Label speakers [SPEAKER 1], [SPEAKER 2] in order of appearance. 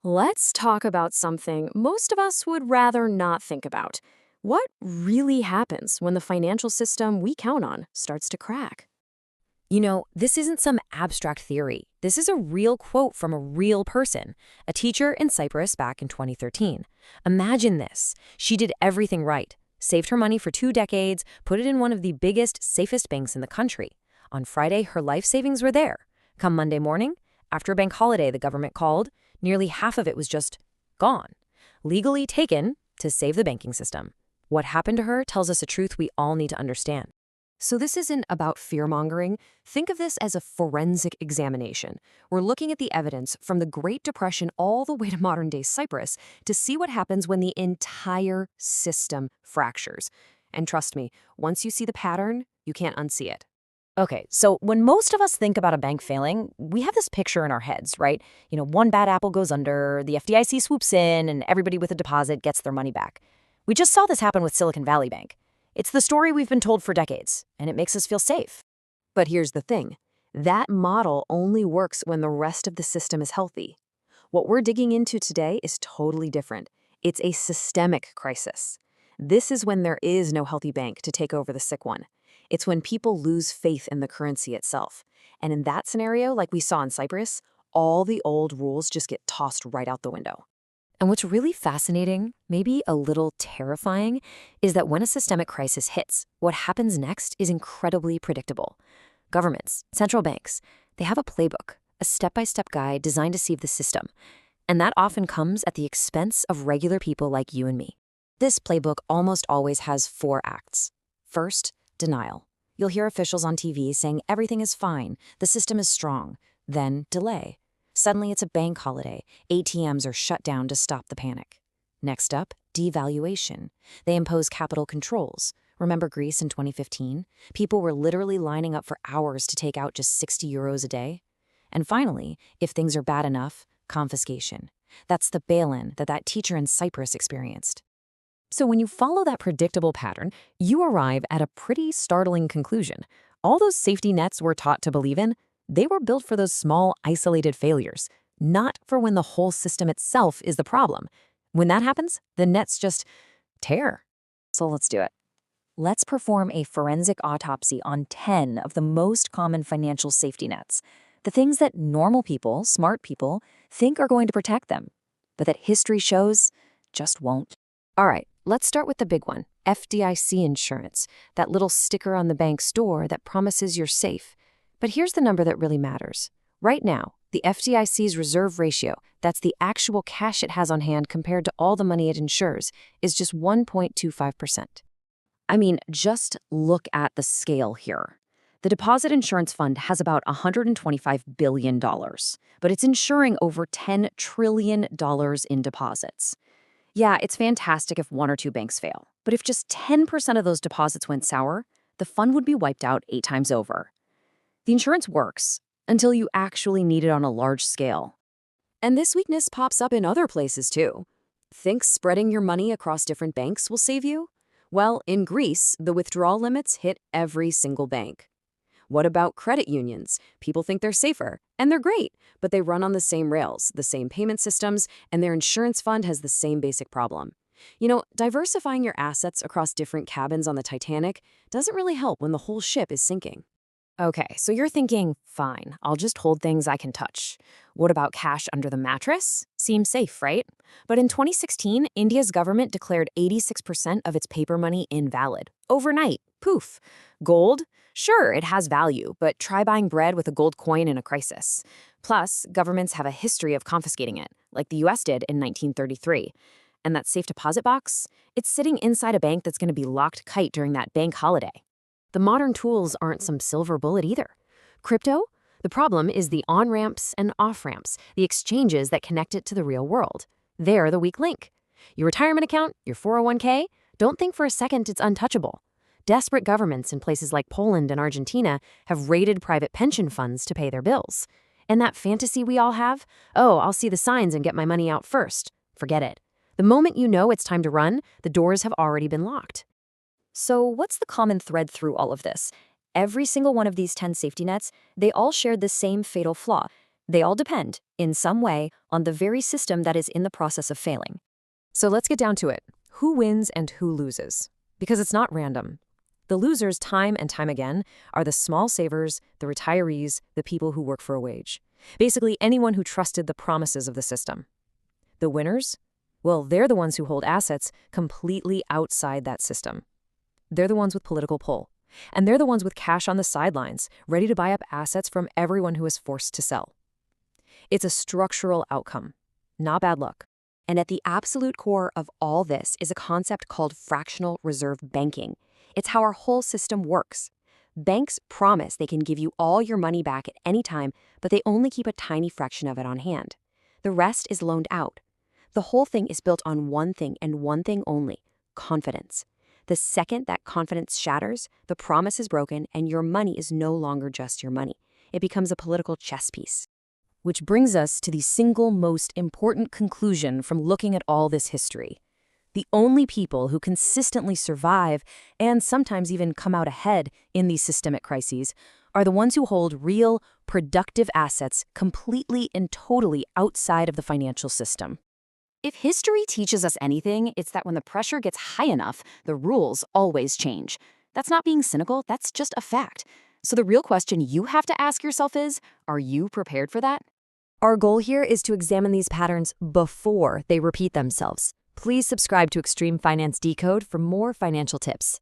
[SPEAKER 1] Let's talk about something most of us would rather not think about. What really happens when the financial system we count on starts to crack?
[SPEAKER 2] This isn't some abstract theory. This is a real quote from a real person, a teacher in Cyprus back in 2013. Imagine this. She did everything right, saved her money for 2 decades, put it in one of the biggest, safest banks in the country. On Friday, her life savings were there. Come Monday morning, after a bank holiday the government called, nearly half of it was just gone, legally taken to save the banking system. What happened to her tells us a truth we all need to understand.
[SPEAKER 1] So, this isn't about fear mongering. Think of this as a forensic examination. We're looking at the evidence from the Great Depression all the way to modern day Cyprus to see what happens when the entire system fractures. And trust me, once you see the pattern, you can't unsee it.
[SPEAKER 2] Okay, so when most of us think about a bank failing, we have this picture in our heads, right? One bad apple goes under, the FDIC swoops in, and everybody with a deposit gets their money back. We just saw this happen with Silicon Valley Bank. It's the story we've been told for decades, and it makes us feel safe.
[SPEAKER 1] But here's the thing. That model only works when the rest of the system is healthy. What we're digging into today is totally different. It's a systemic crisis. This is when there is no healthy bank to take over the sick one. It's when people lose faith in the currency itself. And in that scenario, like we saw in Cyprus, all the old rules just get tossed right out the window.
[SPEAKER 2] And what's really fascinating, maybe a little terrifying, is that when a systemic crisis hits, what happens next is incredibly predictable. Governments, central banks, they have a playbook, a step-by-step guide designed to save the system. And that often comes at the expense of regular people like you and me. This playbook almost always has 4 acts. First, denial. You'll hear officials on TV saying everything is fine, the system is strong. Then delay. Suddenly it's a bank holiday. ATMs are shut down to stop the panic. Next up, devaluation. They impose capital controls. Remember Greece in 2015? People were literally lining up for hours to take out just €60 a day. And finally, if things are bad enough, confiscation. That's the bail-in that teacher in Cyprus experienced. So when you follow that predictable pattern, you arrive at a pretty startling conclusion. All those safety nets we're taught to believe in, they were built for those small, isolated failures, not for when the whole system itself is the problem. When that happens, the nets just tear. So let's do it. Let's perform a forensic autopsy on 10 of the most common financial safety nets, the things that normal people, smart people, think are going to protect them, but that history shows just won't. All right, let's start with the big one, FDIC insurance, that little sticker on the bank's door that promises you're safe. But here's the number that really matters. Right now, the FDIC's reserve ratio, that's the actual cash it has on hand compared to all the money it insures, is just 1.25%. I mean, just look at the scale here. The Deposit Insurance Fund has about $125 billion, but it's insuring over $10 trillion in deposits. Yeah, it's fantastic if 1 or 2 banks fail, but if just 10% of those deposits went sour, the fund would be wiped out 8 times over. The insurance works until you actually need it on a large scale. And this weakness pops up in other places too. Think spreading your money across different banks will save you? Well, in Greece, the withdrawal limits hit every single bank. What about credit unions? People think they're safer, and they're great, but they run on the same rails, the same payment systems, and their insurance fund has the same basic problem. Diversifying your assets across different cabins on the Titanic doesn't really help when the whole ship is sinking. Okay, so you're thinking, fine, I'll just hold things I can touch. What about cash under the mattress? Seems safe, right? But in 2016, India's government declared 86% of its paper money invalid. Overnight, poof. Gold? Sure, it has value, but try buying bread with a gold coin in a crisis. Plus, governments have a history of confiscating it, like the US did in 1933. And that safe deposit box? It's sitting inside a bank that's going to be locked tight during that bank holiday. The modern tools aren't some silver bullet either. Crypto? The problem is the on-ramps and off-ramps, the exchanges that connect it to the real world. They're the weak link. Your retirement account, your 401k, don't think for a second it's untouchable. Desperate governments in places like Poland and Argentina have raided private pension funds to pay their bills. And that fantasy we all have, oh, I'll see the signs and get my money out first. Forget it. The moment you know it's time to run, the doors have already been locked. So what's the common thread through all of this? Every single one of these 10 safety nets, they all shared the same fatal flaw. They all depend, in some way, on the very system that is in the process of failing.
[SPEAKER 1] So let's get down to it. Who wins and who loses? Because it's not random. The losers, time and time again, are the small savers, the retirees, the people who work for a wage. Basically, anyone who trusted the promises of the system. The winners? Well, they're the ones who hold assets completely outside that system. They're the ones with political pull. And they're the ones with cash on the sidelines, ready to buy up assets from everyone who is forced to sell. It's a structural outcome, not bad luck.
[SPEAKER 2] And at the absolute core of all this is a concept called fractional reserve banking. It's how our whole system works. Banks promise they can give you all your money back at any time, but they only keep a tiny fraction of it on hand. The rest is loaned out. The whole thing is built on one thing and one thing only: confidence. The second that confidence shatters, the promise is broken and your money is no longer just your money. It becomes a political chess piece.
[SPEAKER 1] Which brings us to the single most important conclusion from looking at all this history. The only people who consistently survive and sometimes even come out ahead in these systemic crises are the ones who hold real, productive assets completely and totally outside of the financial system.
[SPEAKER 2] If history teaches us anything, it's that when the pressure gets high enough, the rules always change. That's not being cynical, that's just a fact. So the real question you have to ask yourself is, are you prepared for that?
[SPEAKER 1] Our goal here is to examine these patterns before they repeat themselves. Please subscribe to Xtreme Finance Decode for more financial tips.